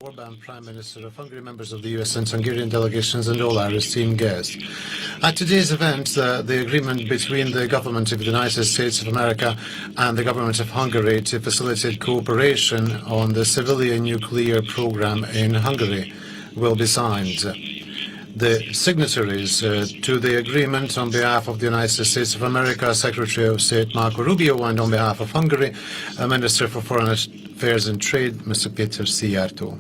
Orban, Prime Minister of Hungary, members of the US and Hungarian delegations, and all our esteemed guests. At today's event, the agreement between the government of the United States of America and the government of Hungary to facilitate cooperation on the civilian nuclear program in Hungary will be signed. The signatories to the agreement on behalf of the United States of America, Secretary of State Marco Rubio, and on behalf of Hungary, Minister for Foreign Affairs and Trade, Mr. Péter Szijjártó.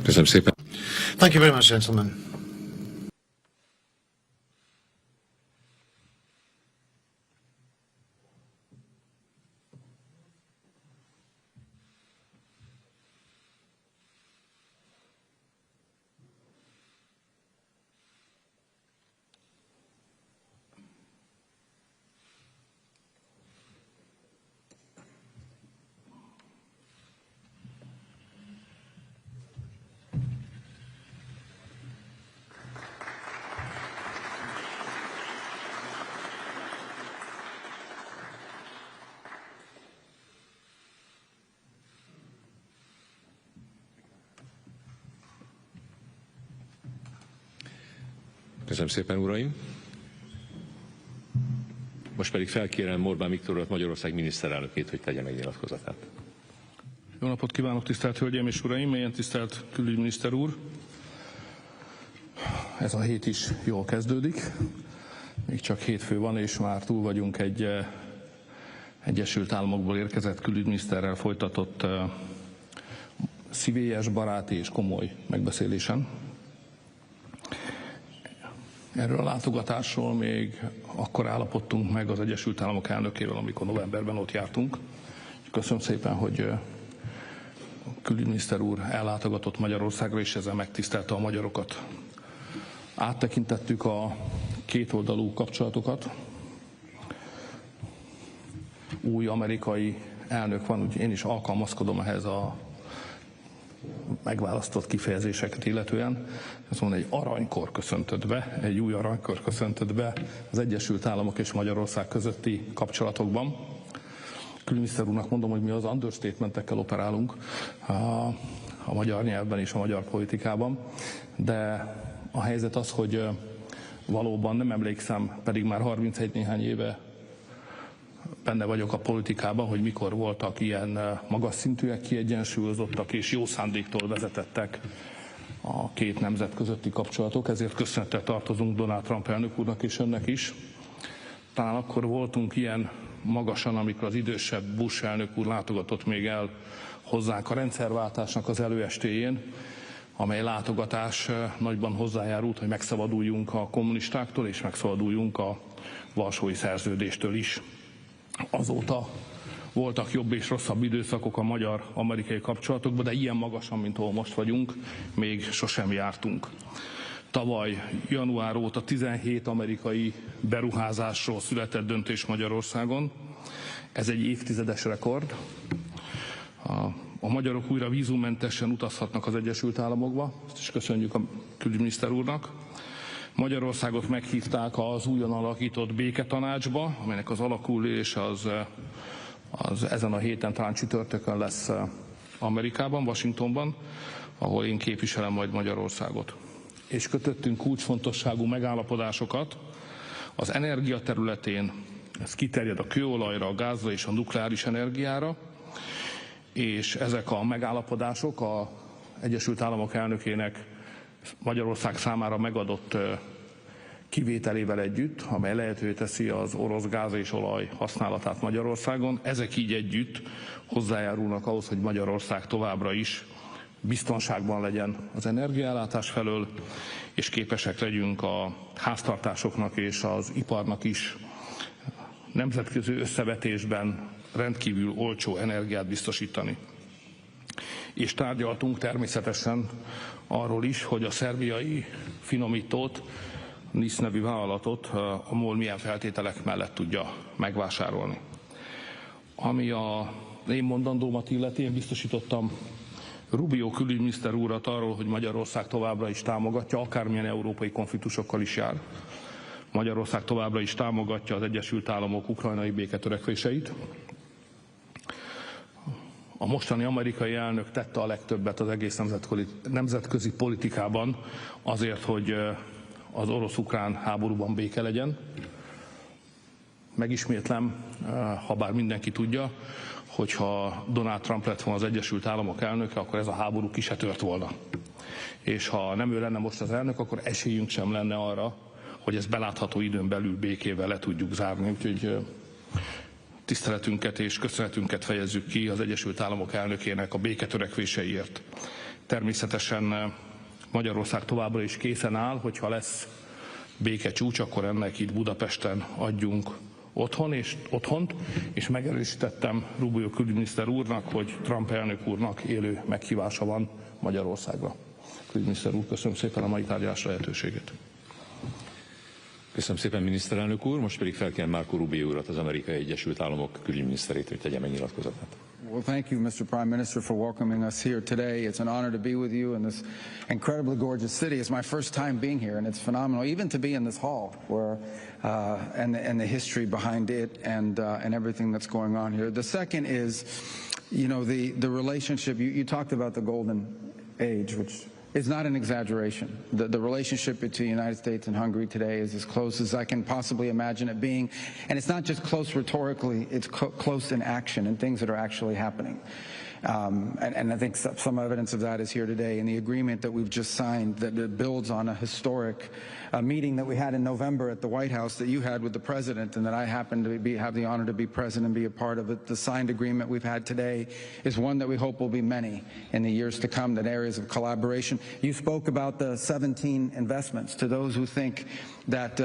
Köszönöm szépen. Thank you very much, gentlemen. Köszönöm szépen, uraim! Most pedig felkérem Orbán Viktor urat, Magyarország miniszterelnökét, hogy tegye meg nyilatkozatát. Jó napot kívánok, tisztelt Hölgyeim és Uraim, mélyen tisztelt külügyminiszter úr! Ez a hét is jól kezdődik. Még csak hétfő van, és már túl vagyunk egy Egyesült Államokból érkezett külügyminiszterrel folytatott szívélyes, baráti és komoly megbeszélésen. Erről a látogatásról még akkor állapodtunk meg az Egyesült Államok elnökével, amikor novemberben ott jártunk. Köszönöm szépen, hogy a külügyminiszter úr ellátogatott Magyarországra, és ezzel megtisztelte a magyarokat. Áttekintettük a kétoldalú kapcsolatokat. Új amerikai elnök van, úgyhogy én is alkalmazkodom ehhez a megválasztott kifejezéseket illetően. Azt mondom, egy aranykor köszöntött be, egy új aranykor köszöntött be az Egyesült Államok és Magyarország közötti kapcsolatokban. Külügyminiszter úrnak mondom, hogy mi az understatementekkel operálunk a magyar nyelvben és a magyar politikában, de a helyzet az, hogy valóban nem emlékszem, pedig már 31 néhány éve benne vagyok a politikában, hogy mikor voltak ilyen magas szintűek, kiegyensúlyozottak és jó szándéktól vezetettek a két nemzet közötti kapcsolatok. Ezért köszönettel tartozunk Donald Trump elnök úrnak és önnek is. Talán akkor voltunk ilyen magasan, amikor az idősebb Bush elnök úr látogatott még el hozzánk a rendszerváltásnak az előestéjén, amely látogatás nagyban hozzájárult, hogy megszabaduljunk a kommunistáktól és megszabaduljunk a Varsói Szerződéstől is. Azóta voltak jobb és rosszabb időszakok a magyar-amerikai kapcsolatokban, de ilyen magasan, mint ahol most vagyunk, még sosem jártunk. Tavaly január óta 17 amerikai beruházásról született döntés Magyarországon. Ez egy évtizedes rekord. A magyarok újra vízummentesen utazhatnak az Egyesült Államokba, ezt is köszönjük a külügyminiszter úrnak. Magyarországot meghívták az újon alakított béketanácsba, amelynek az alakulése az ezen a héten, talán csütörtökön lesz Amerikában, Washingtonban, ahol én képviselem majd Magyarországot. És kötöttünk kulcsfontosságú megállapodásokat az energia területén, ez kiterjed a kőolajra, a gázra és a nukleáris energiára, és ezek a megállapodások az Egyesült Államok elnökének Magyarország számára megadott kivételével együtt, amely lehetővé teszi az orosz gáz és olaj használatát Magyarországon. Ezek így együtt hozzájárulnak ahhoz, hogy Magyarország továbbra is biztonságban legyen az energiaellátás felől, és képesek legyünk a háztartásoknak és az iparnak is nemzetközi összevetésben rendkívül olcsó energiát biztosítani. És tárgyaltunk természetesen arról is, hogy a szerbiai finomítót, NIS nevű vállalatot a MOL milyen feltételek mellett tudja megvásárolni. Ami a én mondandómat illeti, én biztosítottam Rubio külügyminiszter úrat arról, hogy Magyarország továbbra is támogatja, akármilyen európai konfliktusokkal is jár. Magyarország továbbra is támogatja az Egyesült Államok ukrajnai béketörekvéseit. A mostani amerikai elnök tette a legtöbbet az egész nemzetközi politikában azért, hogy az orosz-ukrán háborúban béke legyen. Megismétlem, ha bár mindenki tudja, hogyha Donald Trump lett volna az Egyesült Államok elnöke, akkor ez a háború ki se tört volna. És ha nem ő lenne most az elnök, akkor esélyünk sem lenne arra, hogy ezt belátható időn belül békével le tudjuk zárni. Úgyhogy tiszteletünket és köszönetünket fejezzük ki az Egyesült Államok elnökének a béketörekvéseiért. Természetesen Magyarország továbbra is készen áll, hogyha lesz békecsúcs, akkor ennek itt Budapesten adjunk otthont, és megerősítettem Rubio külügyminiszter úrnak, hogy Trump elnök úrnak élő meghívása van Magyarországra. Külügyminiszter úr, köszönöm szépen a mai tárgyalás lehetőséget. Köszönöm szépen, miniszterelnök úr. Most pedig felkérem Marco Rubio urat, az Amerikai Egyesült Államok külügyminiszterét, hogy tegye meg nyilatkozatát. Well, thank you, Mr. Prime Minister, for welcoming us here today. It's an honor to be with you in this incredibly gorgeous city. It's my first time being here, and it's phenomenal, even to be in this hall, where and the history behind it, and everything that's going on here. The second is, you know, the relationship. You talked about the golden age, which is not an exaggeration. The relationship between the United States and Hungary today is as close as I can possibly imagine it being. And it's not just close rhetorically, it's close in action and things that are actually happening. And I think some evidence of that is here today in the agreement that we've just signed that builds on a historic meeting that we had in November at the White House that you had with the President, and that I happened to have the honor to be present and be a part of it. The signed agreement we've had today is one that we hope will be many in the years to come, that areas of collaboration. You spoke about the 17 investments. To those who think that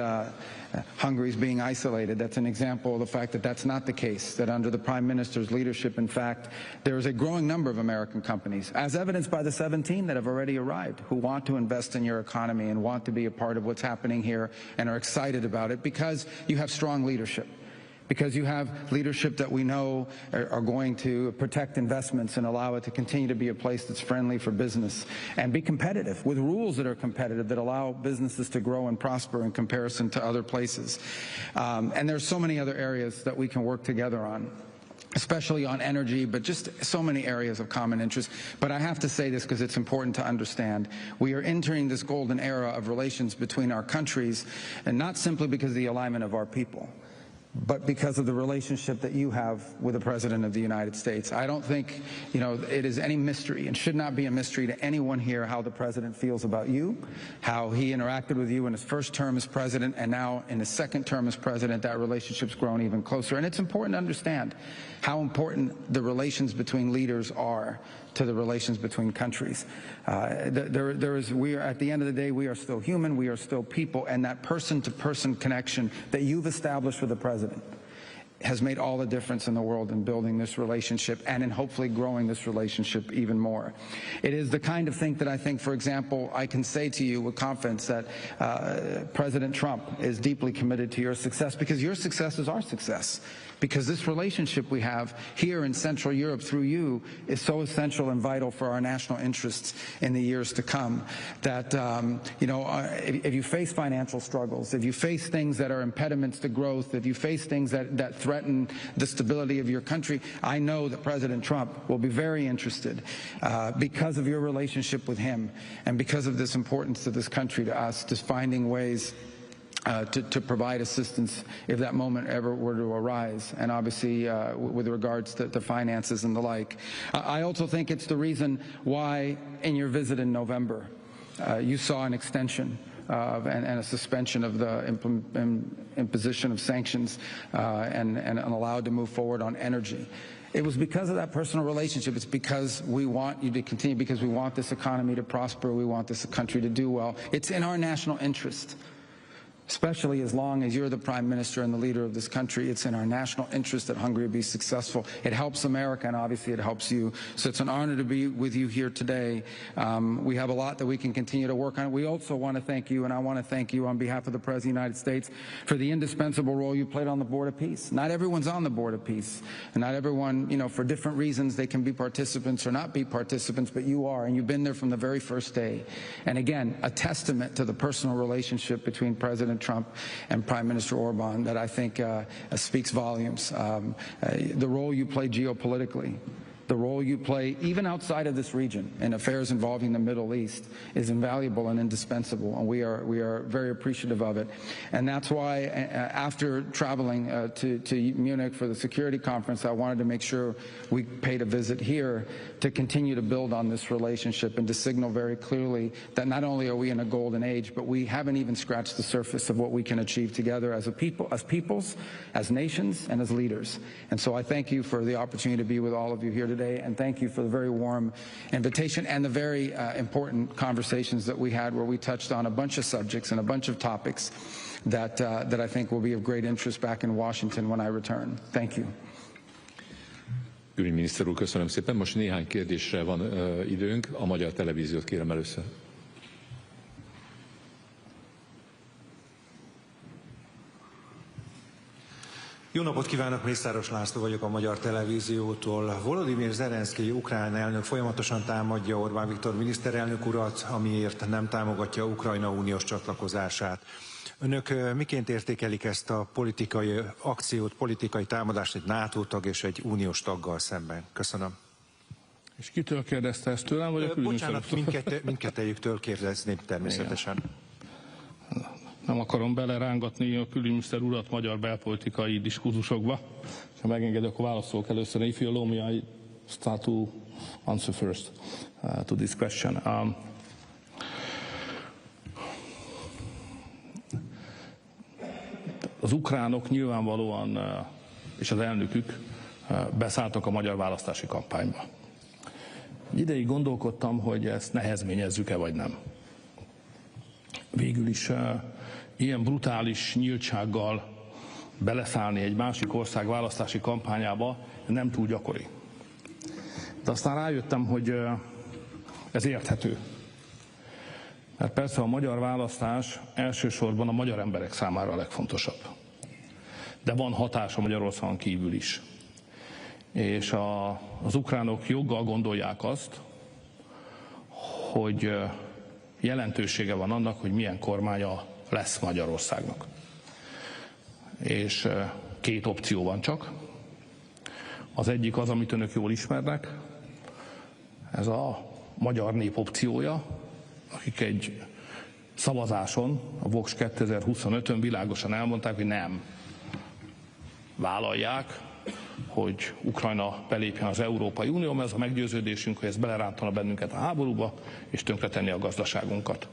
Hungary is being isolated, that's an example of the fact that that's not the case, that under the Prime Minister's leadership, in fact, there is a growing number of American companies, as evidenced by the 17 that have already arrived, who want to invest in your economy and want to be a part of what's happening here and are excited about it because you have strong leadership. Because you have leadership that we know are going to protect investments and allow it to continue to be a place that's friendly for business and be competitive with rules that are competitive that allow businesses to grow and prosper in comparison to other places. And there's so many other areas that we can work together on, especially on energy, but just so many areas of common interest. But I have to say this because it's important to understand. We are entering this golden era of relations between our countries, and not simply because of the alignment of our people, but because of the relationship that you have with the President of the United States. I don't think, you know, it is any mystery, and should not be a mystery to anyone here, how the President feels about you, how he interacted with you in his first term as President, and now in his second term as President, that relationship's grown even closer. And it's important to understand how important the relations between leaders are to the relations between countries. We are, at the end of the day, we are still human, we are still people, and that person-to-person connection that you've established with the President has made all the difference in the world in building this relationship and in hopefully growing this relationship even more. It is the kind of thing that I think, for example, I can say to you with confidence that President Trump is deeply committed to your success, because your success is our success. because this relationship we have here in Central Europe through you is so essential and vital for our national interests in the years to come. That, if you face financial struggles, if you face things that are impediments to growth, if you face things that threaten the stability of your country, I know that President Trump will be very interested because of your relationship with him and because of this importance to this country, to us, to finding ways to provide assistance if that moment ever were to arise, and obviously with regards to finances and the like. I also think it's the reason why in your visit in November you saw an extension and a suspension of the imposition of sanctions and allowed to move forward on energy. It was because of that personal relationship. It's because we want you to continue, because we want this economy to prosper, we want this country to do well. It's in our national interest, especially as long as you're the Prime Minister and the leader of this country. It's in our national interest that Hungary be successful. It helps America, and obviously it helps you. So it's an honor to be with you here today. We have a lot that we can continue to work on. We also want to thank you, and I want to thank you on behalf of the President of the United States for the indispensable role you played on the Board of Peace. Not everyone's on the Board of Peace, and not everyone, for different reasons, they can be participants or not be participants, but you are, and you've been there from the very first day. And again, a testament to the personal relationship between President Trump and Prime Minister Orban that I think speaks volumes. The role you play geopolitically, the role you play even outside of this region in affairs involving the Middle East is invaluable and indispensable, and we are very appreciative of it. And that's why after traveling to Munich for the security conference, I wanted to make sure we paid a visit here to continue to build on this relationship and to signal very clearly that not only are we in a golden age, but we haven't even scratched the surface of what we can achieve together as a people, as peoples, as nations, and as leaders. And so I thank you for the opportunity to be with all of you here today, and thank you for the very warm invitation and the very important conversations that we had, where we touched on a bunch of subjects and a bunch of topics that I think will be of great interest back in Washington when I return. Thank you. Külügyminiszter úr, köszönöm szépen. Most néhány kérdésre van időnk. A magyar televíziót kérem először. Jó napot kívánok, Mészáros László vagyok a Magyar Televíziótól. Volodymyr Zelenszkij ukrán elnök folyamatosan támadja Orbán Viktor miniszterelnök urat, amiért nem támogatja Ukrajna uniós csatlakozását. Önök miként értékelik ezt a politikai akciót, politikai támadást egy NATO tag és egy uniós taggal szemben? Köszönöm. És kitől kérdezte ezt tőlem, vagy a külügyminiszter? Bocsánat, mindkettejüktől kérdezném természetesen. Igen. Nem akarom belerángatni a külügyminiszter urat magyar belpolitikai diskurzusokba. Ha megengedek, akkor válaszolok először. If you allow me, I start to answer first to this question. Az ukránok nyilvánvalóan, és az elnökük beszálltak a magyar választási kampányba. Ideig gondolkodtam, hogy ezt nehezményezzük-e vagy nem. Végül is ilyen brutális nyíltsággal beleszállni egy másik ország választási kampányába nem túl gyakori. De aztán rájöttem, hogy ez érthető. Mert persze a magyar választás elsősorban a magyar emberek számára a legfontosabb. De van hatása Magyarországon kívül is. És az ukránok joggal gondolják azt, hogy jelentősége van annak, hogy milyen kormánya lesz Magyarországnak. És két opció van csak. Az egyik az, amit önök jól ismernek, ez a magyar nép opciója, akik egy szavazáson, a Vox 2025-ön világosan elmondták, hogy nem vállalják, hogy Ukrajna belépjen az Európai Unió, mert az a meggyőződésünk, hogy ez belerántana bennünket a háborúba, és tönkretenni a gazdaságunkat.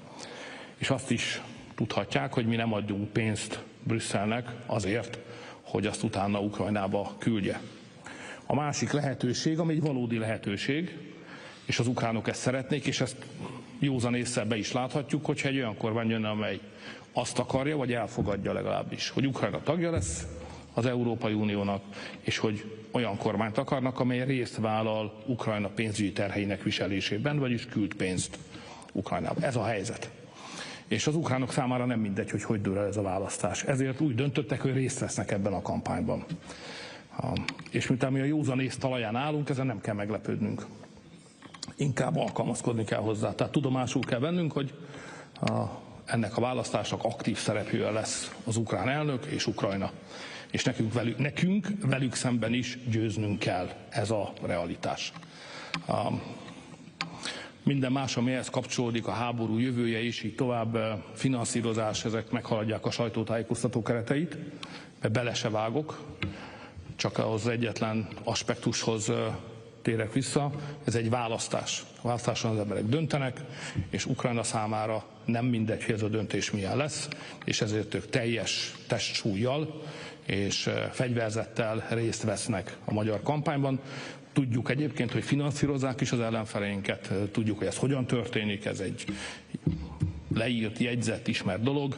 És azt is tudhatják, hogy mi nem adjunk pénzt Brüsszelnek azért, hogy azt utána Ukrajnába küldje. A másik lehetőség, ami egy valódi lehetőség, és az ukránok ezt szeretnék, és ezt józan ésszel be is láthatjuk, hogyha egy olyan kormány jönne, amely azt akarja, vagy elfogadja legalábbis, hogy Ukrajna tagja lesz az Európai Uniónak, és hogy olyan kormányt akarnak, amely részt vállal Ukrajna pénzügyi terheinek viselésében, vagyis küld pénzt Ukrajnába. Ez a helyzet. És az ukránok számára nem mindegy, hogy dől el ez a választás. Ezért úgy döntöttek, hogy részt vesznek ebben a kampányban. És miután mi a józanész talaján állunk, ezen nem kell meglepődnünk. Inkább alkalmazkodni kell hozzá. Tehát tudomásul kell vennünk, hogy ennek a választásnak aktív szereplője lesz az ukrán elnök és Ukrajna. És nekünk velük szemben is győznünk kell, ez a realitás. Minden más, ami ehhez kapcsolódik, a háború jövője is, így tovább finanszírozás, ezek meghaladják a sajtótájékoztató kereteit, mert bele se vágok, csak az egyetlen aspektushoz térek vissza, ez egy választás. A választáson az emberek döntenek, és Ukrajna számára nem mindegy, hogy ez a döntés milyen lesz, és ezért ők teljes testsúllyal és fegyverzettel részt vesznek a magyar kampányban. Tudjuk egyébként, hogy finanszírozzák is az ellenfeleinket, tudjuk, hogy ez hogyan történik, ez egy leírt, jegyzett, ismert dolog,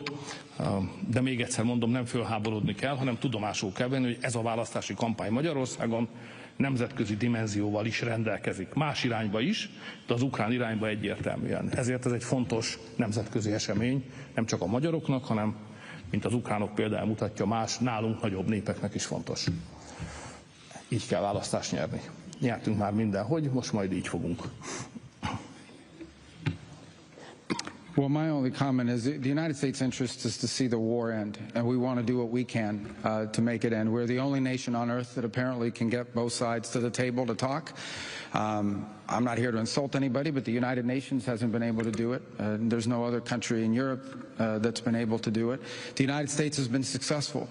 de még egyszer mondom, nem fölháborodni kell, hanem tudomásul kell venni, hogy ez a választási kampány Magyarországon nemzetközi dimenzióval is rendelkezik. Más irányba is, de az ukrán irányba egyértelműen. Ezért ez egy fontos nemzetközi esemény, nem csak a magyaroknak, hanem, mint az ukránok például mutatja, más, nálunk nagyobb népeknek is fontos. Így kell választást nyerni. Nyertünk már mindenhogy, most majd így fogunk. Well, my only comment is the United States' interest is to see the war end, and we want to do what we can to make it end. We're the only nation on earth that apparently can get both sides to the table to talk. I'm not here to insult anybody, but the United Nations hasn't been able to do it. There's no other country in Europe that's been able to do it. The United States has been successful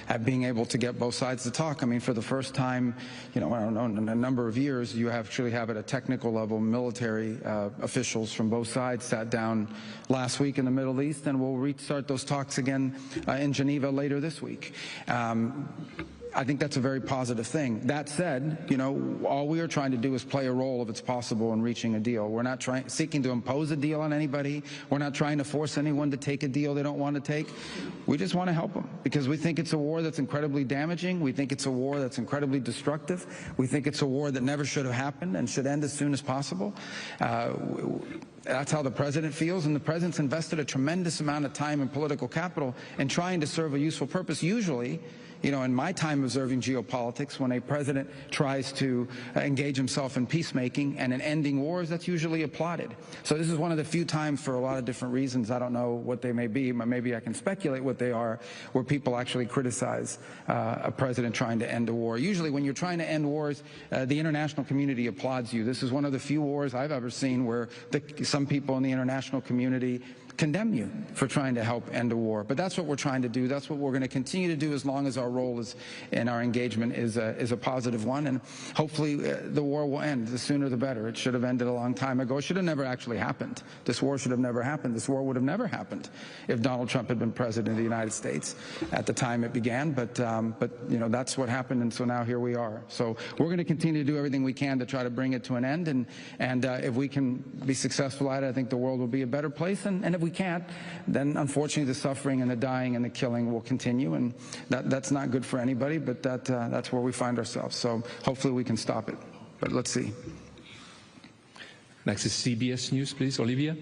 at being able to get both sides to talk. I mean, for the first time, in a number of years, you actually have at a technical level military officials from both sides sat down last week in the Middle East, and we'll restart those talks again in Geneva later this week. I think that's a very positive thing. That said, all we are trying to do is play a role if it's possible in reaching a deal. We're not seeking to impose a deal on anybody. We're not trying to force anyone to take a deal they don't want to take. We just want to help them because we think it's a war that's incredibly damaging. We think it's a war that's incredibly destructive. We think it's a war that never should have happened and should end as soon as possible. That's how the president feels, and the president's invested a tremendous amount of time and political capital in trying to serve a useful purpose. Usually, in my time observing geopolitics, when a president tries to engage himself in peacemaking and in ending wars, that's usually applauded. So this is one of the few times, for a lot of different reasons, I don't know what they may be, but maybe I can speculate what they are, where people actually criticize a president trying to end a war. Usually when you're trying to end wars, the international community applauds you. This is one of the few wars I've ever seen where some people in the international community condemn you for trying to help end a war. But that's what we're trying to do. That's what we're going to continue to do as long as our role is and our engagement is a positive one. And hopefully the war will end. The sooner the better. It should have ended a long time ago. It should have never actually happened. This war should have never happened. This war would have never happened if Donald Trump had been president of the United States at the time it began. But that's what happened, and so now here we are. So we're going to continue to do everything we can to try to bring it to an end. And if we can be successful at it, I think the world will be a better place. And if we can't, then unfortunately the suffering and the dying and the killing will continue, and that's not good for anybody, but that's where we find ourselves. So hopefully we can stop it, but let's see. Next is CBS News, please. Olivia.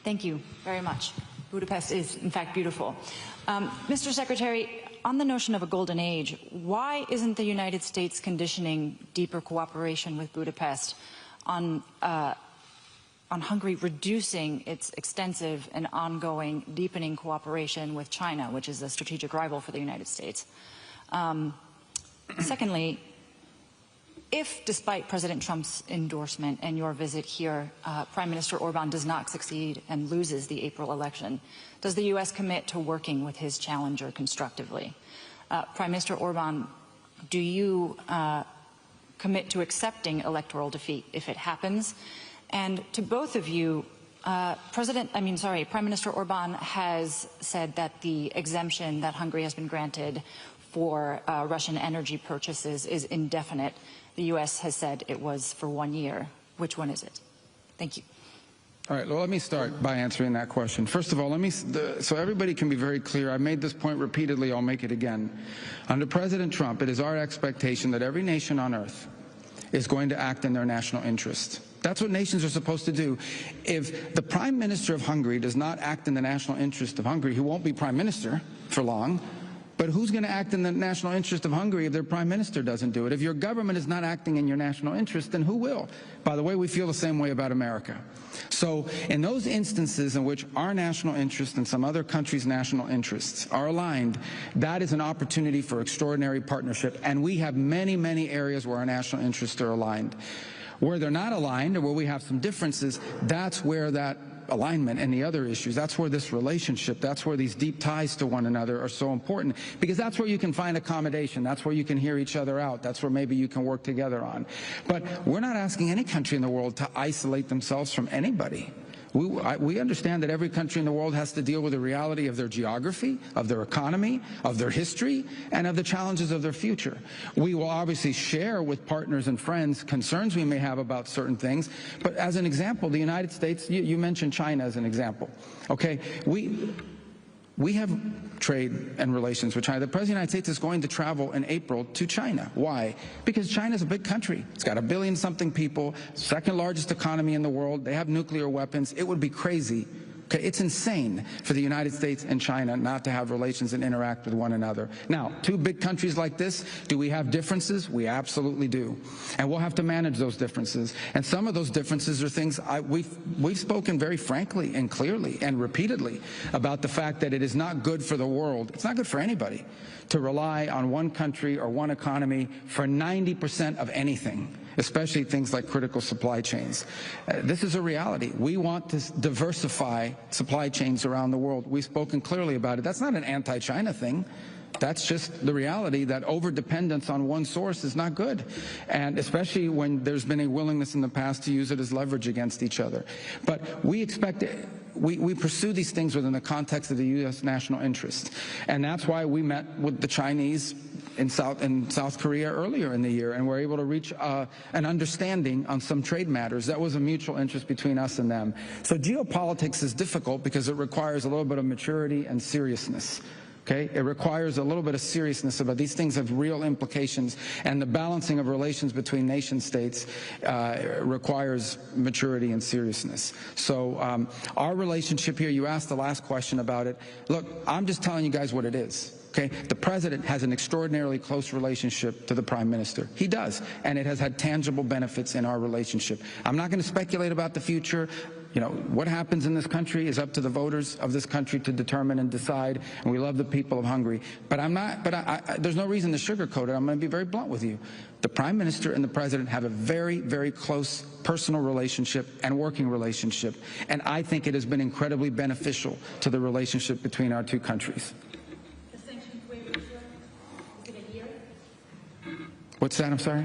Thank you very much. Budapest is, in fact, beautiful. Mr. Secretary, on the notion of a golden age, why isn't the United States conditioning deeper cooperation with Budapest on Hungary reducing its extensive and ongoing deepening cooperation with China, which is a strategic rival for the United States? Secondly, if, despite President Trump's endorsement and your visit here, Prime Minister Orban does not succeed and loses the April election, does the U.S. commit to working with his challenger constructively? Prime Minister Orban, do you commit to accepting electoral defeat if it happens? And to both of you, Prime Minister Orban has said that the exemption that Hungary has been granted for Russian energy purchases is indefinite. The U.S. has said it was for 1 year. Which one is it? Thank you. All right, well, let me start by answering that question. First of all, so everybody can be very clear. I've made this point repeatedly. I'll make it again. Under President Trump, it is our expectation that every nation on earth is going to act in their national interest. That's what nations are supposed to do. If the Prime Minister of Hungary does not act in the national interest of Hungary, he won't be Prime Minister for long. But who's going to act in the national interest of Hungary if their Prime Minister doesn't do it? If your government is not acting in your national interest, then who will? By the way, we feel the same way about America. So in those instances in which our national interest and some other countries' national interests are aligned, that is an opportunity for extraordinary partnership. And we have many, many areas where our national interests are aligned. Where they're not aligned or where we have some differences, that's where that alignment and the other issues, that's where this relationship, that's where these deep ties to one another are so important, because that's where you can find accommodation, that's where you can hear each other out, that's where maybe you can work together on. But we're not asking any country in the world to isolate themselves from anybody. We understand that every country in the world has to deal with the reality of their geography, of their economy, of their history, and of the challenges of their future. We will obviously share with partners and friends concerns we may have about certain things, but as an example, the United States, you mentioned China as an example. Okay, we have trade and relations with China. The President of the United States is going to travel in April to China. Why? Because China's a big country. It's got 1 billion-something people, second largest economy in the world. They have nuclear weapons. It would be crazy. Okay, it's insane for the United States and China not to have relations and interact with one another. Now, two big countries like this, do we have differences? We absolutely do. And we'll have to manage those differences. And some of those differences are things we've spoken very frankly and clearly and repeatedly about the fact that it is not good for the world. It's not good for anybody to rely on one country or one economy for 90% of anything, especially things like critical supply chains. This is a reality. We want to diversify supply chains around the world. We've spoken clearly about it. That's not an anti-China thing. That's just the reality that over-dependence on one source is not good, and especially when there's been a willingness in the past to use it as leverage against each other. But we expect it. We pursue these things within the context of the U.S. national interest, and that's why we met with the Chinese in South Korea earlier in the year, and we're able to reach an understanding on some trade matters. That was a mutual interest between us and them. So geopolitics is difficult because it requires a little bit of maturity and seriousness. Okay? It requires a little bit of seriousness about these things have real implications, and the balancing of relations between nation states requires maturity and seriousness. So our relationship here, you asked the last question about it. Look, I'm just telling you guys what it is. Okay? The President has an extraordinarily close relationship to the Prime Minister. He does, and it has had tangible benefits in our relationship. I'm not going to speculate about the future. You know, what happens in this country is up to the voters of this country to determine and decide, and we love the people of Hungary. But there's no reason to sugarcoat it. I'm going to be very blunt with you. The Prime Minister and the President have a very, very close personal relationship and working relationship, and I think it has been incredibly beneficial to the relationship between our two countries. The sanctions waiver, is it a year? What's that? I'm sorry?